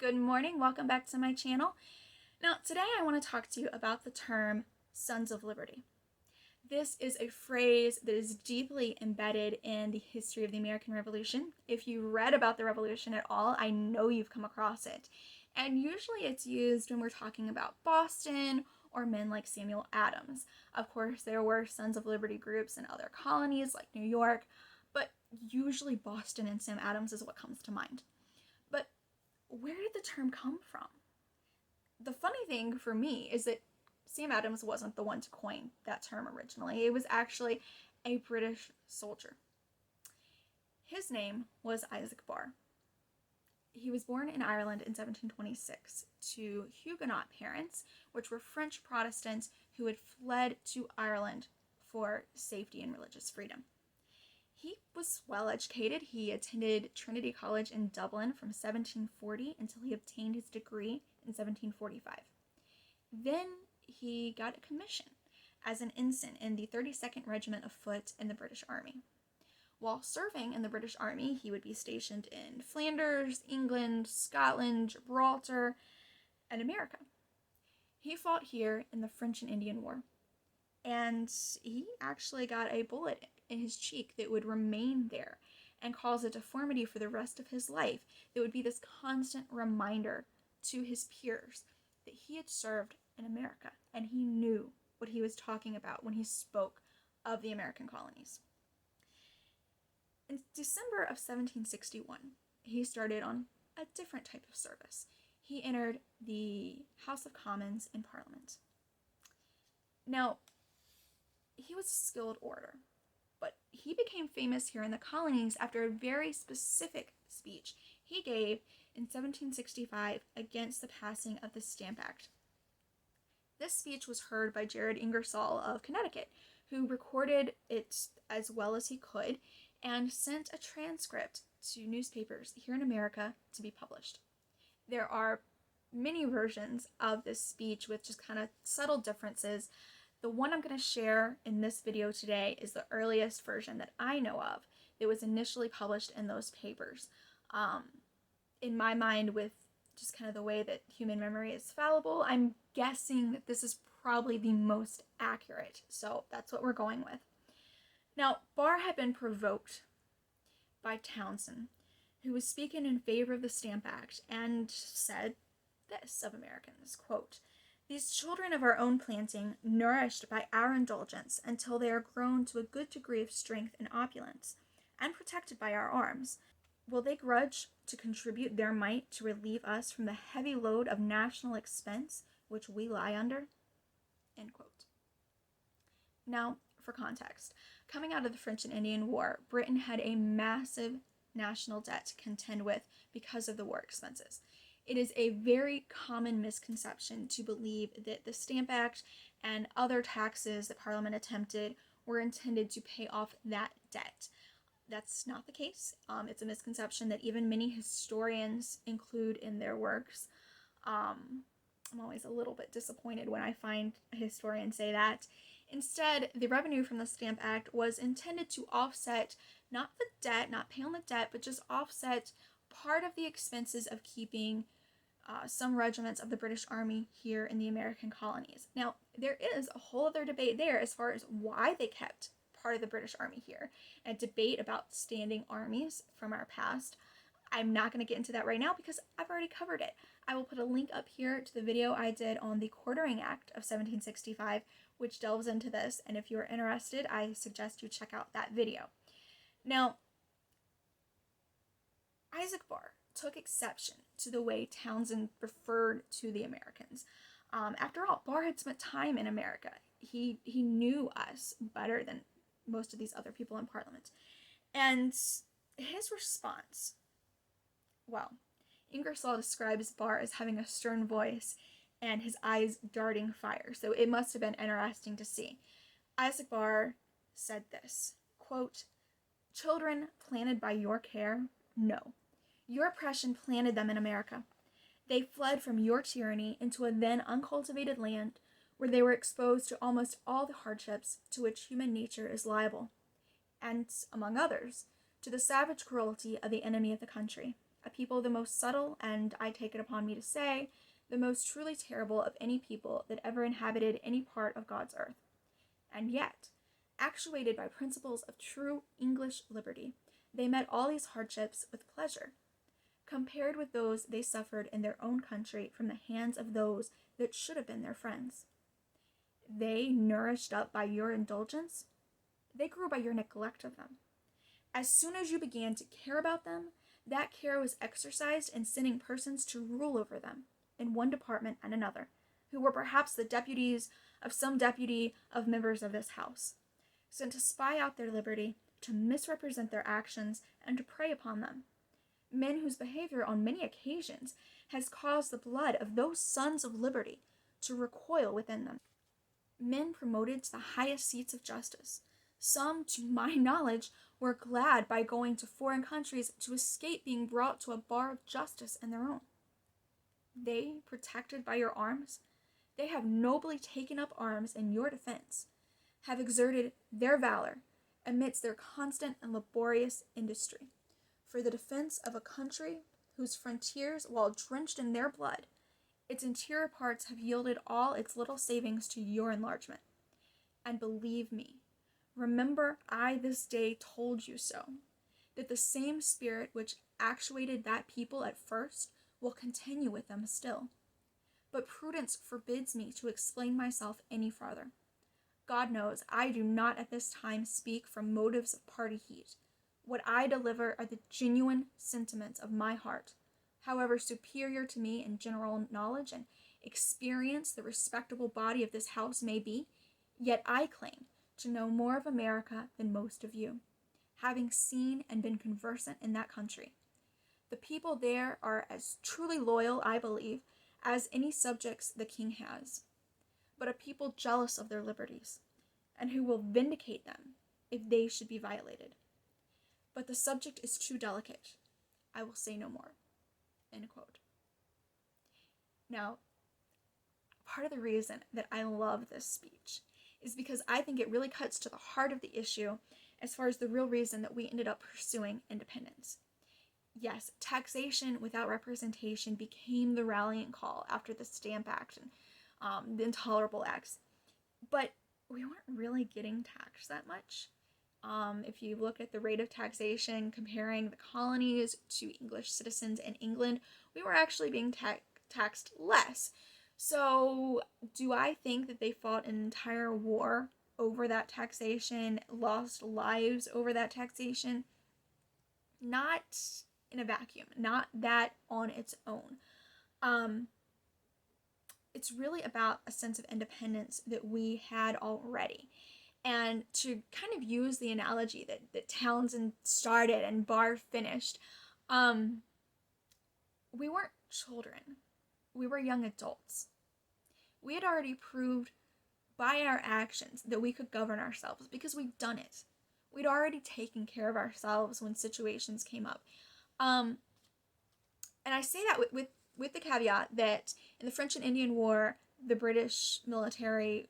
Good morning, welcome back to my channel. Now today I want to talk to you about the term Sons of Liberty. This is a phrase that is deeply embedded in the history of the American Revolution. If you read about the Revolution at all, I know you've come across it. And usually it's used when we're talking about Boston or men like Samuel Adams. Of course, there were Sons of Liberty groups in other colonies like New York, but usually Boston and Sam Adams is what comes to mind. But where did the term come from? The funny thing for me is that Sam Adams wasn't the one to coin that term originally. It was actually a British soldier. His name was Isaac Barre. He was born in Ireland in 1726 to Huguenot parents, which were French Protestants who had fled to Ireland for safety and religious freedom. He was well educated. He attended Trinity College in Dublin from 1740 until he obtained his degree in 1745. Then he got a commission as an ensign in the 32nd Regiment of Foot in the British Army. While serving in the British Army, he would be stationed in Flanders, England, Scotland, Gibraltar, and America. He fought here in the French and Indian War, and he actually got a bullet in his cheek that would remain there and cause a deformity for the rest of his life. That would be this constant reminder to his peers that he had served in America and he knew what he was talking about when he spoke of the American colonies. In December of 1761, he started on a different type of service. He entered the House of Commons in Parliament. Now, he was a skilled orator, but he became famous here in the colonies after a very specific speech he gave in 1765 against the passing of the Stamp Act. This speech was heard by Jared Ingersoll of Connecticut, who recorded it as well as he could and sent a transcript to newspapers here in America to be published. There are many versions of this speech with just kind of subtle differences. The one I'm going to share in this video today is the earliest version that I know of that was initially published in those papers. In my mind, with just kind of the way that human memory is fallible, I'm guessing that this is probably the most accurate. So that's what we're going with. Now, Barr had been provoked by Townsend, who was speaking in favor of the Stamp Act, and said this of Americans, quote, "These children of our own planting, nourished by our indulgence until they are grown to a good degree of strength and opulence, and protected by our arms, will they grudge to contribute their mite to relieve us from the heavy load of national expense which we lie under?" End quote. Now, for context, coming out of the French and Indian War, Britain had a massive national debt to contend with because of the war expenses. It is a very common misconception to believe that the Stamp Act and other taxes that Parliament attempted were intended to pay off that debt. That's not the case. It's a misconception that even many historians include in their works. I'm always a little bit disappointed when I find a historian say that. Instead, the revenue from the Stamp Act was intended to offset not the debt, not pay on the debt, but just offset part of the expenses of keeping some regiments of the British Army here in the American colonies. Now, there is a whole other debate there as far as why they kept part of the British Army here, a debate about standing armies from our past. I'm not going to get into that right now because I've already covered it. I will put a link up here to the video I did on the Quartering Act of 1765, which delves into this, and if you're interested, I suggest you check out that video. Now, Isaac Barre took exception to the way Townsend referred to the Americans. After all, Barre had spent time in America. He knew us better than most of these other people in Parliament. And his response, well, Ingersoll describes Barre as having a stern voice and his eyes darting fire, so it must have been interesting to see. Isaac Barre said this, quote, "Children planted by your care? No. Your oppression planted them in America. They fled from your tyranny into a then uncultivated land where they were exposed to almost all the hardships to which human nature is liable, and, among others, to the savage cruelty of the enemy of the country, a people the most subtle, and I take it upon me to say, the most truly terrible of any people that ever inhabited any part of God's earth. And yet, actuated by principles of true English liberty, they met all these hardships with pleasure, compared with those they suffered in their own country from the hands of those that should have been their friends. They, nourished up by your indulgence, they grew by your neglect of them. As soon as you began to care about them, that care was exercised in sending persons to rule over them, in one department and another, who were perhaps the deputies of some deputy of members of this house, sent to spy out their liberty, to misrepresent their actions, and to prey upon them. Men whose behavior on many occasions has caused the blood of those sons of liberty to recoil within them. Men promoted to the highest seats of justice. Some, to my knowledge, were glad by going to foreign countries to escape being brought to a bar of justice in their own. They, protected by your arms, they have nobly taken up arms in your defense, have exerted their valor amidst their constant and laborious industry, for the defense of a country whose frontiers, while drenched in their blood, its interior parts have yielded all its little savings to your enlargement. And believe me, remember I this day told you so, that the same spirit which actuated that people at first will continue with them still. But prudence forbids me to explain myself any farther. God knows I do not at this time speak from motives of party heat. What I deliver are the genuine sentiments of my heart. However superior to me in general knowledge and experience the respectable body of this house may be, yet I claim to know more of America than most of you, having seen and been conversant in that country. The people there are as truly loyal, I believe, as any subjects the king has, but a people jealous of their liberties, and who will vindicate them if they should be violated. But the subject is too delicate. I will say no more." End quote. Now, part of the reason that I love this speech is because I think it really cuts to the heart of the issue as far as the real reason that we ended up pursuing independence. Yes, taxation without representation became the rallying call after the Stamp Act and the Intolerable Acts, but we weren't really getting taxed that much. If you look at the rate of taxation comparing the colonies to English citizens in England, we were actually being taxed less. So do I think that they fought an entire war over that taxation, lost lives over that taxation? Not in a vacuum, not that on its own. It's really about a sense of independence that we had already. And to kind of use the analogy that Townsend started and Barr finished, we weren't children. We were young adults. We had already proved by our actions that we could govern ourselves because we'd done it. We'd already taken care of ourselves when situations came up. And I say that with the caveat that in the French and Indian War, the British military,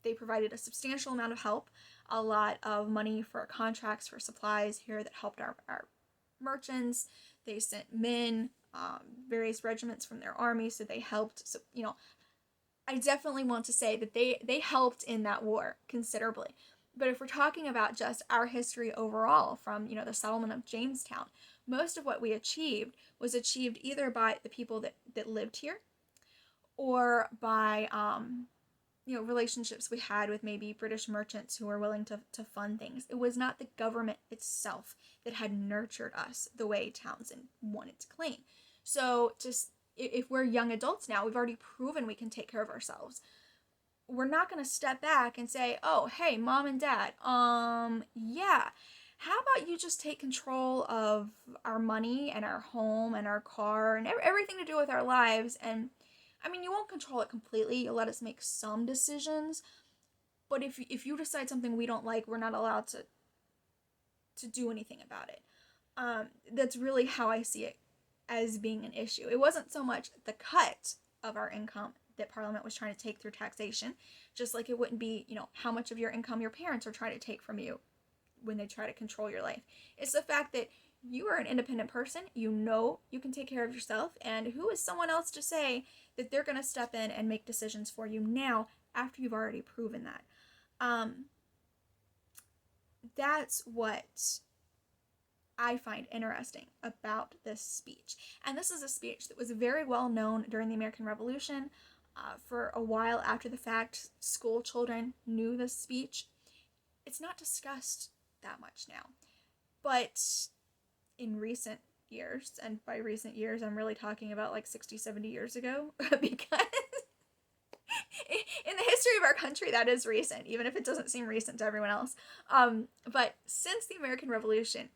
they provided a substantial amount of help, a lot of money for contracts, for supplies here that helped our merchants. They sent men, various regiments from their army, so they helped. So, I definitely want to say that they helped in that war considerably. But if we're talking about just our history overall from, the settlement of Jamestown, most of what we achieved was achieved either by the people that lived here or by, relationships we had with maybe British merchants who were willing to fund things. It was not the government itself that had nurtured us the way Townsend wanted to claim. So just if we're young adults now, we've already proven we can take care of ourselves. We're not going to step back and say, "Oh, hey, mom and dad, yeah, how about you just take control of our money and our home and our car and everything to do with our lives?" And you won't control it completely. You'll let us make some decisions. But if you decide something we don't like, we're not allowed to do anything about it. That's really how I see it as being an issue. It wasn't so much the cut of our income that Parliament was trying to take through taxation, just like it wouldn't be, how much of your income your parents are trying to take from you when they try to control your life. It's the fact that You are an independent person. You know you can take care of yourself. And who is someone else to say that they're going to step in and make decisions for you now after you've already proven that? That's what I find interesting about this speech. And this is a speech that was very well known during the American Revolution. For a while after the fact, school children knew this speech. It's not discussed that much now. But in recent years, and by recent years, I'm really talking about like 60, 70 years ago, because in the history of our country, that is recent, even if it doesn't seem recent to everyone else. But since the American Revolution,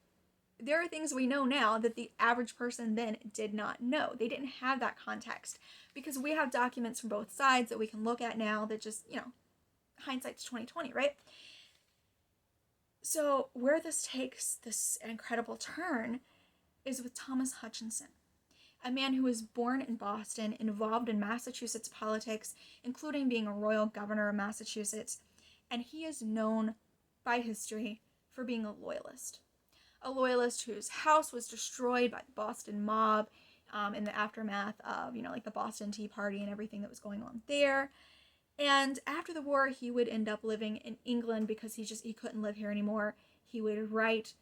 there are things we know now that the average person then did not know. They didn't have that context, because we have documents from both sides that we can look at now that just, hindsight's 2020, right? So where this takes this incredible turn is with Thomas Hutchinson, a man who was born in Boston, involved in Massachusetts politics, including being a royal governor of Massachusetts, and he is known by history for being a loyalist. A loyalist whose house was destroyed by the Boston mob in the aftermath of, like the Boston Tea Party and everything that was going on there. And after the war, he would end up living in England because he couldn't live here anymore. He would write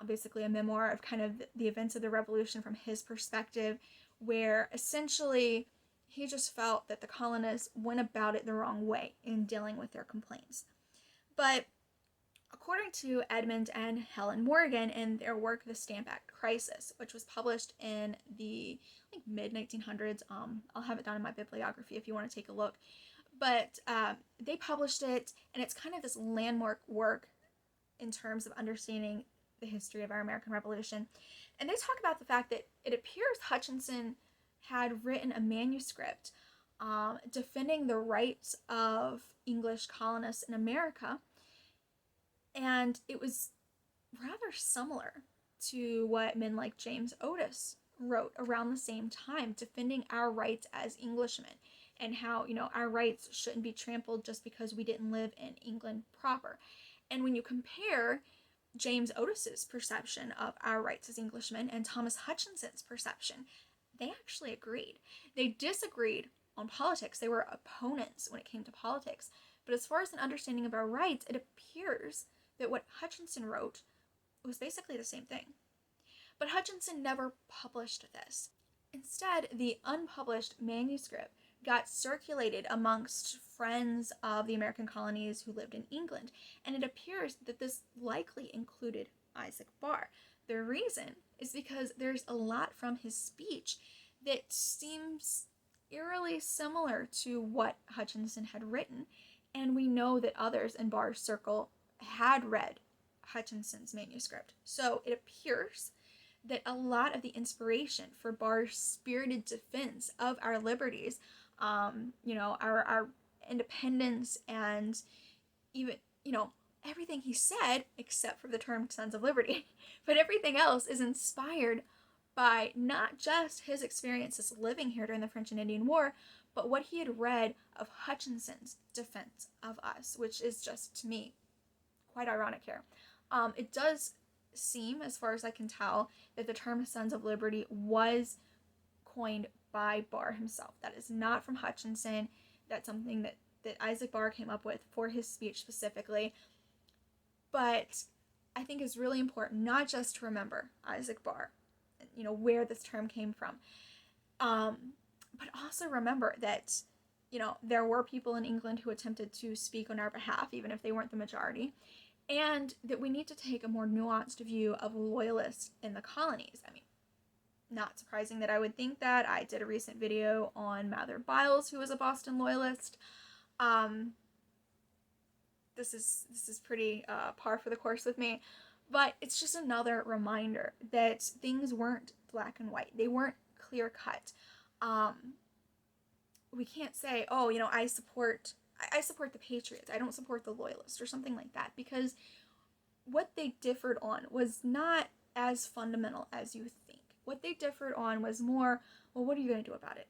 basically a memoir of kind of the events of the revolution from his perspective, where essentially he just felt that the colonists went about it the wrong way in dealing with their complaints. But according to Edmund and Helen Morgan in their work, The Stamp Act Crisis, which was published in the mid-1900s, I'll have it down in my bibliography if you want to take a look. But they published it, and it's kind of this landmark work in terms of understanding the history of our American Revolution. And they talk about the fact that it appears Hutchinson had written a manuscript defending the rights of English colonists in America. And it was rather similar to what men like James Otis wrote around the same time, defending our rights as Englishmen, and how, our rights shouldn't be trampled just because we didn't live in England proper. And when you compare James Otis's perception of our rights as Englishmen and Thomas Hutchinson's perception, they actually agreed. They disagreed on politics. They were opponents when it came to politics. But as far as an understanding of our rights, it appears that what Hutchinson wrote was basically the same thing. But Hutchinson never published this. Instead, the unpublished manuscript got circulated amongst friends of the American colonies who lived in England, and it appears that this likely included Isaac Barre. The reason is because there's a lot from his speech that seems eerily similar to what Hutchinson had written, and we know that others in Barr's circle had read Hutchinson's manuscript. So it appears that a lot of the inspiration for Barr's spirited defense of our liberties, our independence, and even, everything he said, except for the term Sons of Liberty, but everything else is inspired by not just his experiences living here during the French and Indian War, but what he had read of Hutchinson's defense of us, which is just, to me, quite ironic here. It does seem, as far as I can tell, that the term Sons of Liberty was coined by Barr himself. That is not from Hutchinson. That's something that Isaac Barre came up with for his speech specifically. But I think it's really important not just to remember Isaac Barre, where this term came from, but also remember that, there were people in England who attempted to speak on our behalf, even if they weren't the majority, and that we need to take a more nuanced view of loyalists in the colonies. I mean, not surprising that I would think that. I did a recent video on Mather Byles, who was a Boston loyalist. This is pretty par for the course with me, but it's just another reminder that things weren't black and white. They weren't clear cut. We can't say, oh, I support the Patriots, I don't support the Loyalists, or something like that, because what they differed on was not as fundamental as you think. What they differed on was more, well, what are you going to do about it?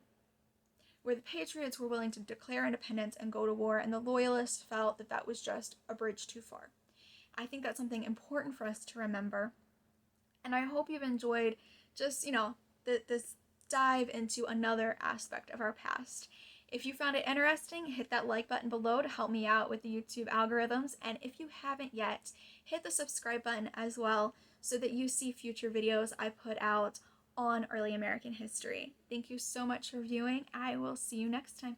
Where the Patriots were willing to declare independence and go to war, and the Loyalists felt that that was just a bridge too far. I think that's something important for us to remember And I hope you've enjoyed just, this dive into another aspect of our past. If you found it interesting, hit that like button below to help me out with the YouTube algorithms. And if you haven't yet, hit the subscribe button as well so that you see future videos I put out on early American history. Thank you so much for viewing. I will see you next time.